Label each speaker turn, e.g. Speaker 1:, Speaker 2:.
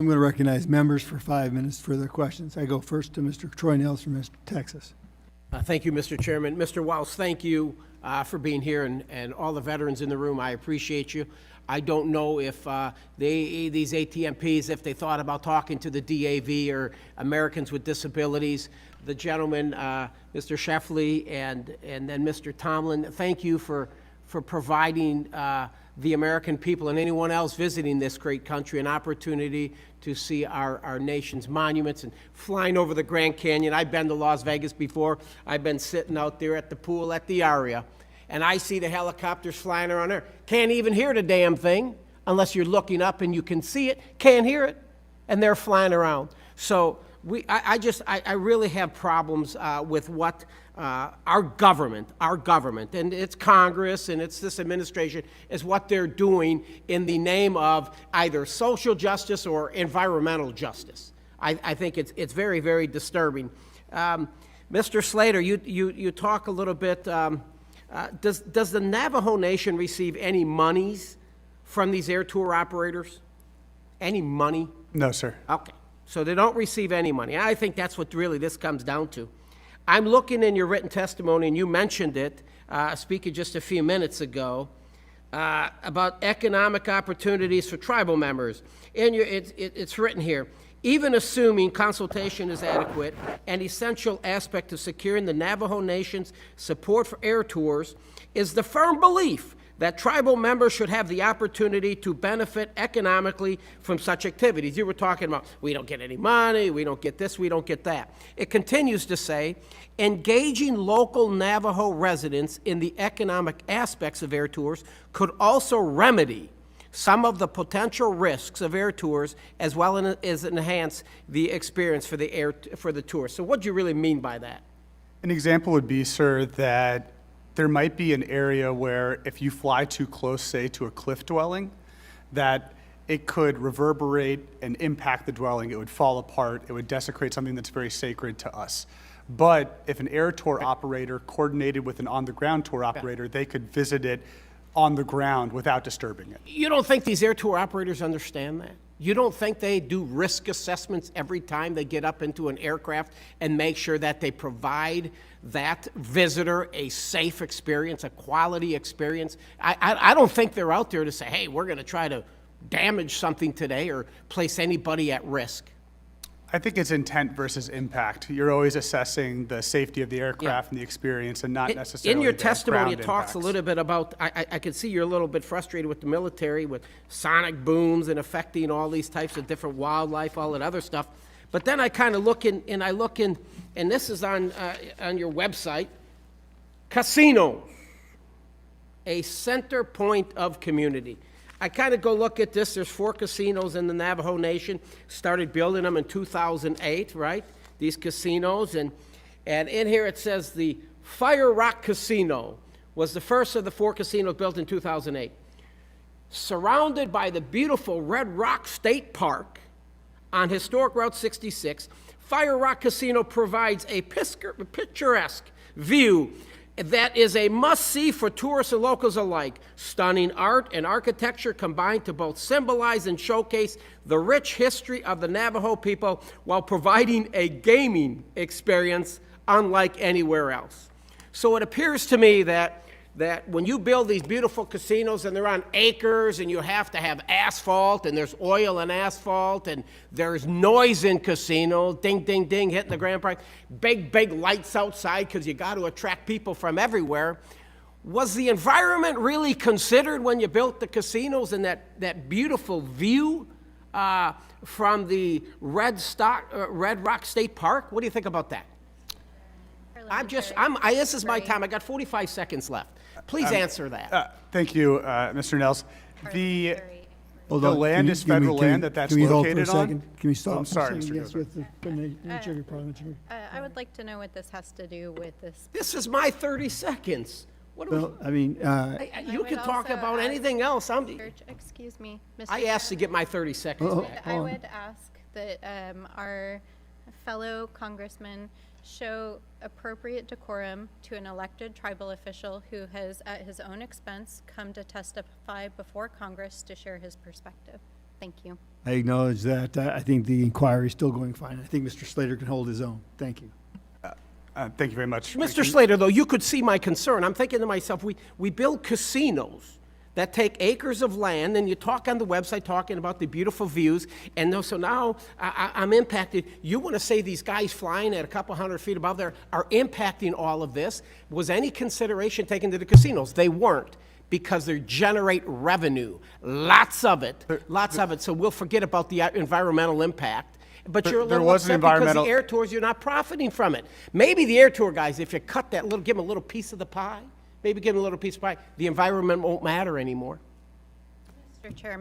Speaker 1: I'm going to recognize members for 5 minutes for their questions. I go first to Mr. Troy Nehls from Texas.
Speaker 2: Thank you, Mr. Chairman. Mr. Wells, thank you for being here, and all the veterans in the room, I appreciate you. I don't know if these ATMPs, if they thought about talking to the DAV or Americans with Disabilities. The gentleman, Mr. Sheffley, and then Mr. Tomlin, thank you for providing the American people and anyone else visiting this great country an opportunity to see our nation's monuments and flying over the Grand Canyon. I've been to Las Vegas before. I've been sitting out there at the pool at the Aria, and I see the helicopters flying around there. Can't even hear the damn thing unless you're looking up and you can see it. Can't hear it, and they're flying around. So I really have problems with what our government, and it's Congress and it's this administration, is what they're doing in the name of either social justice or environmental justice. I think it's very, very disturbing. Mr. Slater, you talk a little bit, does the Navajo Nation receive any monies from these air tour operators? Any money?
Speaker 3: No, sir.
Speaker 2: Okay. So they don't receive any money. I think that's what really this comes down to. I'm looking in your written testimony, and you mentioned it, speaking just a few minutes ago, about economic opportunities for tribal members. And it's written here, even assuming consultation is adequate, an essential aspect of securing the Navajo Nation's support for air tours is the firm belief that tribal members should have the opportunity to benefit economically from such activities. You were talking about, we don't get any money, we don't get this, we don't get that. It continues to say, engaging local Navajo residents in the economic aspects of air tours could also remedy some of the potential risks of air tours, as well as enhance the experience for the tourists. So what do you really mean by that?
Speaker 3: An example would be, sir, that there might be an area where if you fly too close, say, to a cliff dwelling, that it could reverberate and impact the dwelling. It would fall apart. It would desecrate something that's very sacred to us. But if an air tour operator coordinated with an on-the-ground tour operator, they could visit it on the ground without disturbing it.
Speaker 2: You don't think these air tour operators understand that? You don't think they do risk assessments every time they get up into an aircraft and make sure that they provide that visitor a safe experience, a quality experience? I don't think they're out there to say, hey, we're going to try to damage something today or place anybody at risk.
Speaker 3: I think it's intent versus impact. You're always assessing the safety of the aircraft and the experience, and not necessarily
Speaker 2: in your
Speaker 3: the
Speaker 2: testimony,
Speaker 3: ground
Speaker 2: it talks
Speaker 3: impacts.
Speaker 2: a little bit about, I can see you're a little bit frustrated with the military, with sonic booms and affecting all these types of different wildlife, all that other stuff. But then I kind of look in, and this is on your website, casinos, a center point of community. I kind of go look at this. There's 4 casinos in the Navajo Nation. Started building them in 2008, right? These casinos. And in here it says the Fire Rock Casino was the first of the 4 casinos built in 2008. Surrounded by the beautiful Red Rock State Park on historic Route 66, Fire Rock Casino provides a picturesque view that is a must-see for tourists and locals alike. Stunning art and architecture combined to both symbolize and showcase the rich history of the Navajo people while providing a gaming experience unlike anywhere else. So it appears to me that when you build these beautiful casinos and they're on acres and you have to have asphalt and there's oil and asphalt and there's noise in casinos, ding, ding, ding, hitting the grand prize, big lights outside because you got to attract people from everywhere. Was the environment really considered when you built the casinos and that beautiful view from the Red Rock State Park? What do you think about that? This is my time. I got 45 seconds left. Please answer that.
Speaker 3: Thank you, Mr. Nehls. The land is
Speaker 1: Can we-
Speaker 3: federal
Speaker 1: can we-
Speaker 3: land that's
Speaker 1: can we hold for a
Speaker 3: located
Speaker 1: second?
Speaker 3: on.
Speaker 1: Can we stop?
Speaker 3: I'm sorry,
Speaker 1: for a second?
Speaker 3: Mr.
Speaker 1: Yes,
Speaker 3: Goodman.
Speaker 1: with the nature of your parliamentary.
Speaker 4: I would like to know what this has to do with this.
Speaker 2: This is my 30 seconds. What do we?
Speaker 1: Well, I mean,
Speaker 2: You
Speaker 4: would
Speaker 2: can talk
Speaker 4: also
Speaker 2: about
Speaker 4: ask-
Speaker 2: anything else.
Speaker 4: Excuse me, Mr.
Speaker 2: I asked to get my 30 seconds
Speaker 1: Oh,
Speaker 2: back.
Speaker 4: I would ask that our fellow congressman show appropriate decorum to an elected tribal official who has, at his own expense, come to testify before Congress to share his perspective. Thank you.
Speaker 1: I acknowledge that. I think the inquiry is still going fine. I think Mr. Slater can hold his own. Thank you.
Speaker 3: Thank you very much.
Speaker 2: Mr. Slater, though, you could see my concern. I'm thinking to myself, we build casinos that take acres of land, and you talk on the website talking about the beautiful views, and so now I'm impacted. You want to say these guys flying at a couple hundred feet above there are impacting all of this. Was any consideration taken to the casinos? They weren't, because they generate revenue, lots of it, so we'll forget about the environmental impact. But you're a
Speaker 3: there
Speaker 2: little
Speaker 3: was an
Speaker 2: upset because
Speaker 3: environmental-
Speaker 2: the air tours, you're not profiting from it. Maybe the air tour guys, if you cut that little, give them a little piece of the pie, maybe give them a little piece of pie, the environment won't matter anymore.
Speaker 4: Mr. Chairman.